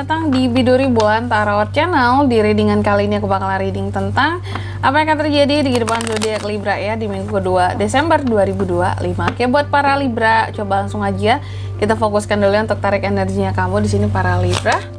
datang di Bidu Ribuan Tarot Channel. Di readingan kali ini aku bakalan reading tentang apa yang akan terjadi di kehidupan zodiak Libra ya di minggu kedua Desember 2025. Oke, buat para Libra, coba langsung aja kita fokuskan dulu ya untuk tarik energinya kamu di sini para Libra. 2025.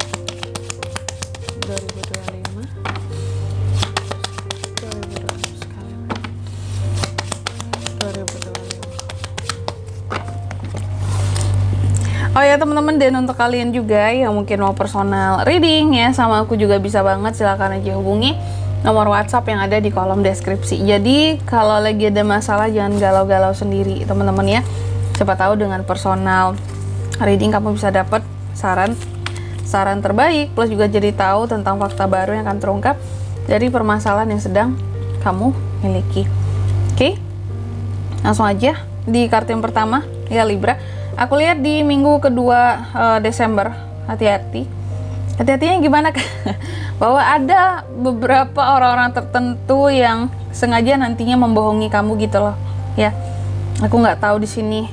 Oh ya teman-teman, dan untuk kalian juga yang mungkin mau personal reading ya sama aku juga bisa banget, silahkan aja hubungi nomor WhatsApp yang ada di kolom deskripsi. Jadi kalau lagi ada masalah jangan galau-galau sendiri teman-teman ya. Siapa tahu dengan personal reading kamu bisa dapat saran terbaik, plus juga jadi tahu tentang fakta baru yang akan terungkap dari permasalahan yang sedang kamu miliki. Oke, langsung aja di kartu yang pertama ya Libra. Aku lihat di minggu kedua Desember, hati-hatinya gimana kan? Bahwa ada beberapa orang-orang tertentu yang sengaja nantinya membohongi kamu gitu loh ya. Aku nggak tahu di sini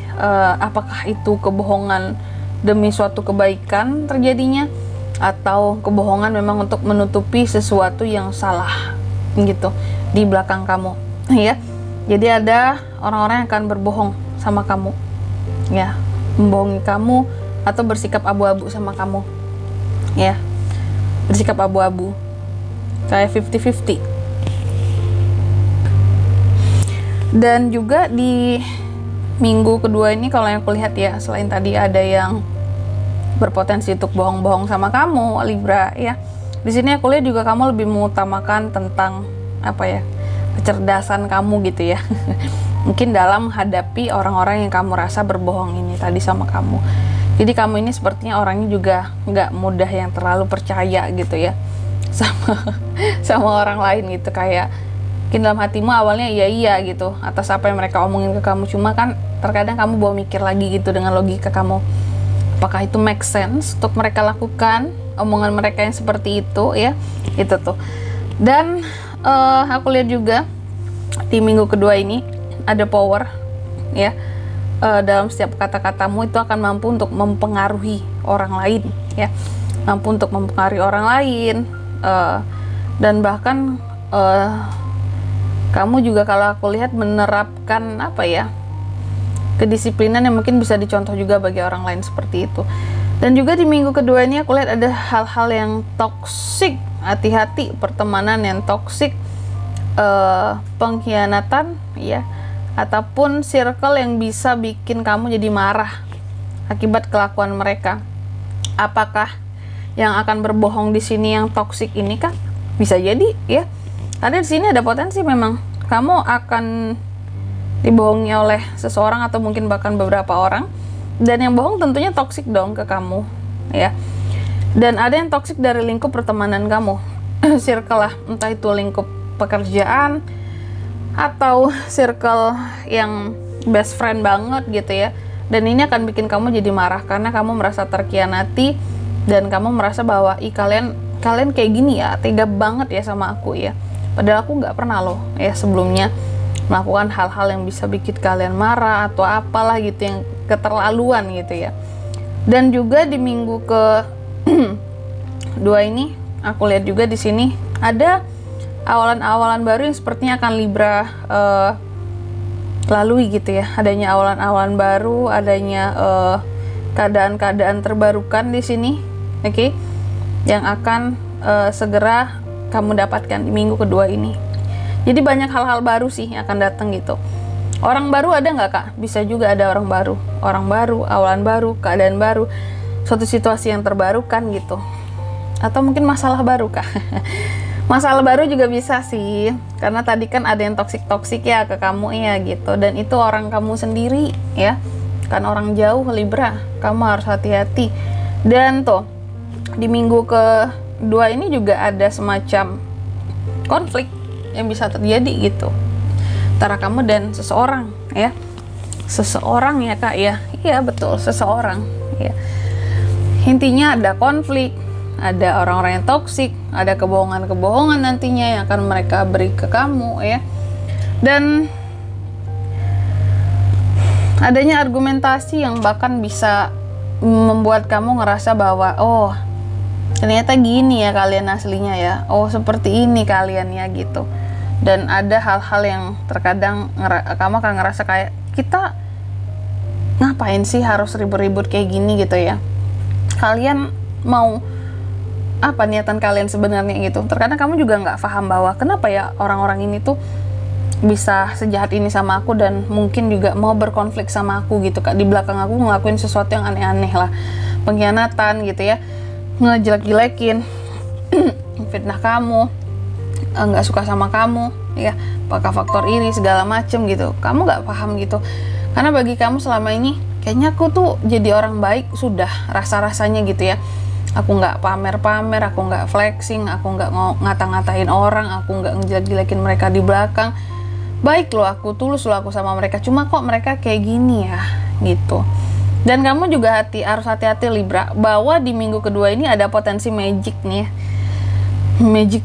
apakah itu kebohongan demi suatu kebaikan terjadinya atau kebohongan memang untuk menutupi sesuatu yang salah gitu di belakang kamu ya. Jadi ada orang-orang yang akan berbohong sama kamu ya, membohongi kamu atau bersikap abu-abu sama kamu ya, bersikap abu-abu kayak 50-50. Dan juga di minggu kedua ini kalau yang aku lihat ya, selain tadi ada yang berpotensi untuk bohong-bohong sama kamu Libra ya, di sini aku lihat juga kamu lebih mengutamakan tentang apa ya, kecerdasan kamu gitu ya. Mungkin dalam menghadapi orang-orang yang kamu rasa berbohong ini tadi sama kamu. Jadi kamu ini sepertinya orangnya juga nggak mudah yang terlalu percaya gitu ya sama orang lain gitu. Kayak mungkin dalam hatimu awalnya iya gitu atas apa yang mereka omongin ke kamu, cuma kan terkadang kamu bawa mikir lagi gitu dengan logika kamu, apakah itu make sense untuk mereka lakukan omongan mereka yang seperti itu ya, itu tuh. Dan aku lihat juga di minggu kedua ini ada power ya, dalam setiap kata-katamu itu akan mampu untuk mempengaruhi orang lain ya, mampu untuk mempengaruhi orang lain, dan bahkan kamu juga kalau aku lihat menerapkan apa ya, kedisiplinan yang mungkin bisa dicontoh juga bagi orang lain seperti itu. Dan juga di minggu kedua ini aku lihat ada hal-hal yang toksik, hati-hati pertemanan yang toksik, pengkhianatan ya, ataupun circle yang bisa bikin kamu jadi marah akibat kelakuan mereka. Apakah yang akan berbohong di sini yang toksik ini kan bisa jadi ya, karena di sini ada potensi memang kamu akan dibohongi oleh seseorang atau mungkin bahkan beberapa orang, dan yang bohong tentunya toksik dong ke kamu ya. Dan ada yang toksik dari lingkup pertemanan kamu, circle lah, entah itu lingkup pekerjaan atau circle yang best friend banget gitu ya. Dan ini akan bikin kamu jadi marah karena kamu merasa terkhianati dan kamu merasa bahwa kalian kayak gini ya, tega banget ya sama aku ya, padahal aku nggak pernah loh ya sebelumnya melakukan hal-hal yang bisa bikin kalian marah atau apalah gitu, yang keterlaluan gitu ya. Dan juga di minggu ke dua ini aku lihat juga di sini ada awalan-awalan baru yang sepertinya akan Libra lalui gitu ya. Adanya awalan-awalan baru, adanya keadaan-keadaan terbarukan di sini, oke, yang akan segera kamu dapatkan di minggu kedua ini. Jadi banyak hal-hal baru sih yang akan datang gitu. Orang baru ada nggak kak? Bisa juga ada orang baru, awalan baru, keadaan baru, suatu situasi yang terbarukan gitu. Atau mungkin masalah baru kak? Masalah baru juga bisa sih, karena tadi kan ada yang toksik ya ke kamu ya gitu, dan itu orang kamu sendiri ya, kan orang jauh Libra, kamu harus hati-hati. Dan tuh di minggu kedua ini juga ada semacam konflik yang bisa terjadi gitu antara kamu dan seseorang ya, seseorang ya kak ya, iya betul, seseorang ya. Intinya ada konflik, ada orang-orang yang toksik, ada kebohongan-kebohongan nantinya yang akan mereka beri ke kamu ya. Dan adanya argumentasi yang bahkan bisa membuat kamu ngerasa bahwa oh ternyata gini ya kalian aslinya ya, oh seperti ini kalian ya gitu. Dan ada hal-hal yang terkadang kamu akan ngerasa kayak, kita ngapain sih harus ribut-ribut kayak gini gitu ya, kalian mau apa niatan kalian sebenarnya gitu. Terkadang kamu juga nggak paham bahwa kenapa ya orang-orang ini tuh bisa sejahat ini sama aku, dan mungkin juga mau berkonflik sama aku gitu Kak, di belakang aku ngelakuin sesuatu yang aneh-aneh lah, pengkhianatan gitu ya, ngejelek-jelekin, fitnah kamu, nggak suka sama kamu ya, apakah faktor ini segala macem gitu. Kamu nggak paham gitu, karena bagi kamu selama ini kayaknya aku tuh jadi orang baik sudah, rasa-rasanya gitu ya. Aku nggak pamer-pamer, aku nggak flexing, aku nggak ngata-ngatain orang, aku nggak ngejelek-jelekin mereka di belakang. Baik loh aku, tulus loh aku sama mereka, cuma kok mereka kayak gini ya gitu. Dan kamu juga harus hati-hati Libra, bahwa di minggu kedua ini ada potensi magic nih,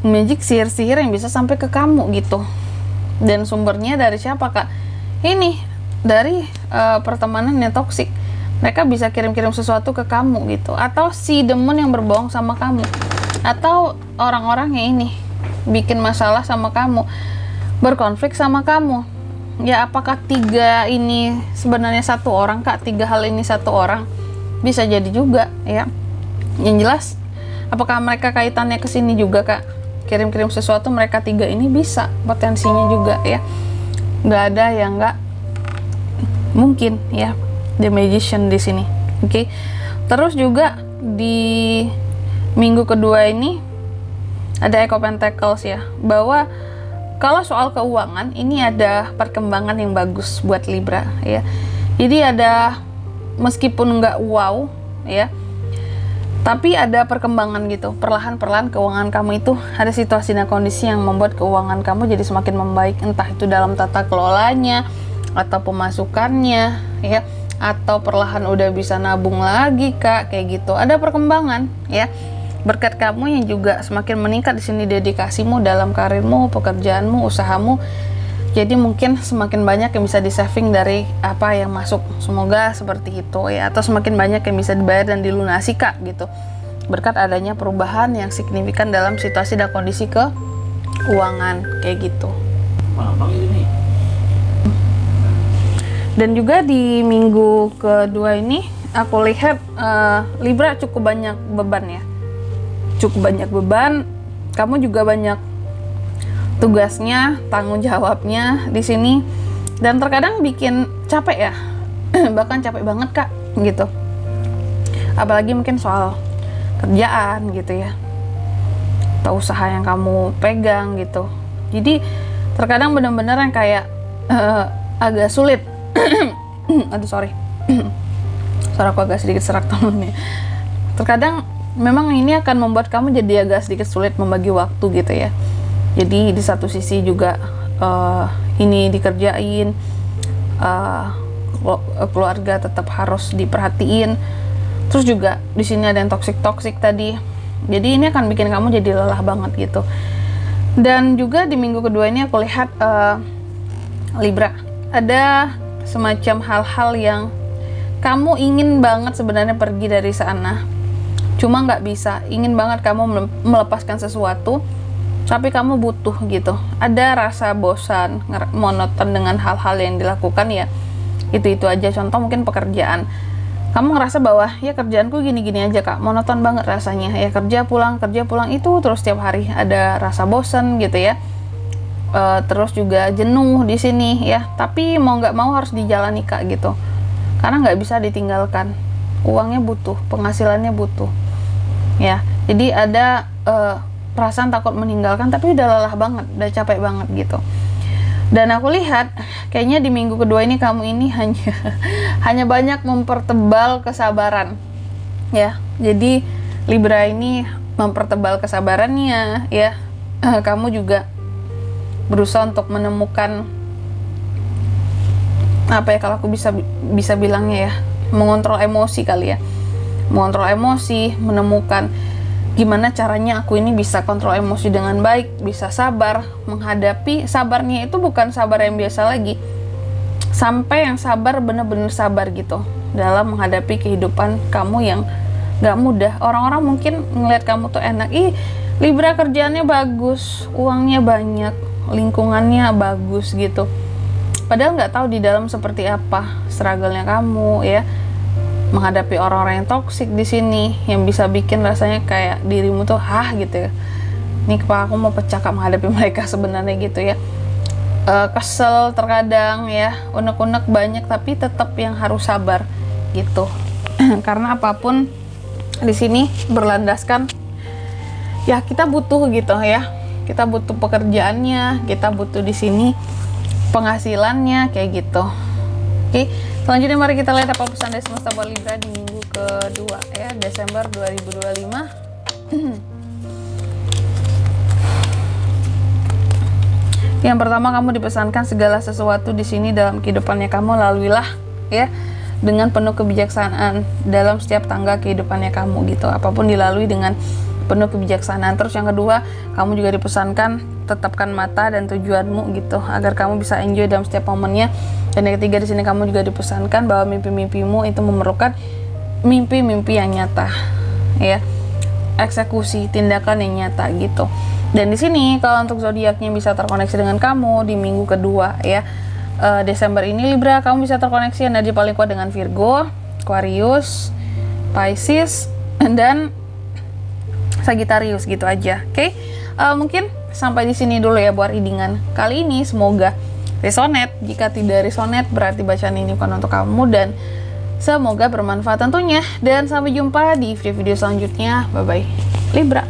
magic sihir-sihir yang bisa sampai ke kamu gitu. Dan sumbernya dari siapa Kak? Ini dari pertemanan yang toksik. Mereka bisa kirim-kirim sesuatu ke kamu gitu, atau si demon yang berbohong sama kamu, atau orang-orang yang ini bikin masalah sama kamu, berkonflik sama kamu ya. Apakah 3 ini sebenarnya satu orang Kak? 3 hal ini satu orang? Bisa jadi juga ya. Yang jelas, apakah mereka kaitannya ke sini juga Kak? Kirim-kirim sesuatu mereka 3 ini bisa potensinya juga ya. Nggak ada yang nggak mungkin ya. The Magician di sini. Oke. Terus juga di minggu kedua ini ada Echo Pentacles ya, bahwa kalau soal keuangan ini ada perkembangan yang bagus buat Libra ya. Jadi ada, meskipun nggak wow ya, tapi ada perkembangan gitu, perlahan-perlahan keuangan kamu itu ada situasi dan kondisi yang membuat keuangan kamu jadi semakin membaik, entah itu dalam tata kelolanya atau pemasukannya ya, atau perlahan udah bisa nabung lagi Kak, kayak gitu. Ada perkembangan ya, berkat kamu yang juga semakin meningkat di sini, dedikasimu dalam karirmu, pekerjaanmu, usahamu. Jadi mungkin semakin banyak yang bisa di saving dari apa yang masuk, semoga seperti itu ya, atau semakin banyak yang bisa dibayar dan dilunasi Kak gitu, berkat adanya perubahan yang signifikan dalam situasi dan kondisi keuangan kayak gitu. Dan juga di minggu kedua ini aku lihat Libra cukup banyak beban ya, cukup banyak beban. Kamu juga banyak tugasnya, tanggung jawabnya di sini, dan terkadang bikin capek ya, bahkan capek banget Kak gitu. Apalagi mungkin soal kerjaan gitu ya, atau usaha yang kamu pegang gitu. Jadi terkadang benar-benar yang kayak agak sulit. Aduh sorry, suara aku agak sedikit serak temennya. Terkadang memang ini akan membuat kamu jadi agak sedikit sulit membagi waktu gitu ya. Jadi di satu sisi juga ini dikerjain, keluarga tetap harus diperhatiin. Terus juga di sini ada yang toksik tadi. Jadi ini akan bikin kamu jadi lelah banget gitu. Dan juga di minggu kedua ini aku lihat Libra, ada semacam hal-hal yang kamu ingin banget sebenarnya pergi dari sana, cuma nggak bisa. Ingin banget kamu melepaskan sesuatu, tapi kamu butuh gitu. Ada rasa bosan, monoton dengan hal-hal yang dilakukan ya, itu aja. Contoh mungkin pekerjaan, kamu ngerasa bahwa ya kerjaanku gini-gini aja Kak, monoton banget rasanya ya, kerja pulang itu terus setiap hari. Ada rasa bosan gitu ya. Terus juga jenuh di sini ya, tapi mau nggak mau harus dijalani Kak gitu, karena nggak bisa ditinggalkan. Uangnya butuh, penghasilannya butuh ya. Jadi ada perasaan takut meninggalkan, tapi udah lelah banget, udah capek banget gitu. Dan aku lihat kayaknya di minggu kedua ini kamu ini hanya banyak mempertebal kesabaran ya. Jadi Libra ini mempertebal kesabarannya ya. Kamu juga berusaha untuk menemukan apa ya, kalau aku bisa bilangnya ya, mengontrol emosi kali ya, mengontrol emosi, menemukan gimana caranya aku ini bisa kontrol emosi dengan baik, bisa sabar menghadapi. Sabarnya itu bukan sabar yang biasa lagi, sampai yang sabar bener-bener sabar gitu dalam menghadapi kehidupan kamu yang nggak mudah. Orang-orang mungkin ngelihat kamu tuh enak, ih Libra kerjaannya bagus, uangnya banyak, lingkungannya bagus gitu. Padahal nggak tahu di dalam seperti apa struggle-nya kamu ya, menghadapi orang-orang yang toksik di sini, yang bisa bikin rasanya kayak dirimu tuh gitu ya. Nih kepala aku mau pecah menghadapi mereka sebenarnya gitu ya. Kesel terkadang ya, unek-unek banyak, tapi tetap yang harus sabar gitu. Karena apapun di sini berlandaskan ya kita butuh gitu ya. Kita butuh pekerjaannya, kita butuh di sini penghasilannya kayak gitu. Oke, selanjutnya mari kita lihat apa pesan dari semesta buat Libra di minggu kedua ya, Desember 2025. Yang pertama, kamu dipesankan segala sesuatu di sini dalam kehidupannya kamu laluilah ya dengan penuh kebijaksanaan dalam setiap tangga kehidupannya kamu gitu. Apapun dilalui dengan penuh kebijaksanaan. Terus yang kedua, kamu juga dipesankan tetapkan mata dan tujuanmu gitu agar kamu bisa enjoy dalam setiap momennya. Dan yang ketiga, di sini kamu juga dipesankan bahwa mimpi-mimpimu itu memerlukan mimpi-mimpi yang nyata ya. Eksekusi tindakan yang nyata gitu. Dan di sini kalau untuk zodiaknya bisa terkoneksi dengan kamu di minggu kedua ya, Desember ini Libra, kamu bisa terkoneksi energi paling kuat dengan Virgo, Aquarius, Pisces, dan Sagittarius gitu aja. Oke, mungkin sampai di sini dulu ya buat readingan kali ini. Semoga resonate. Jika tidak resonate berarti bacaan ini bukan untuk kamu, dan semoga bermanfaat tentunya. Dan sampai jumpa di video selanjutnya. Bye bye Libra.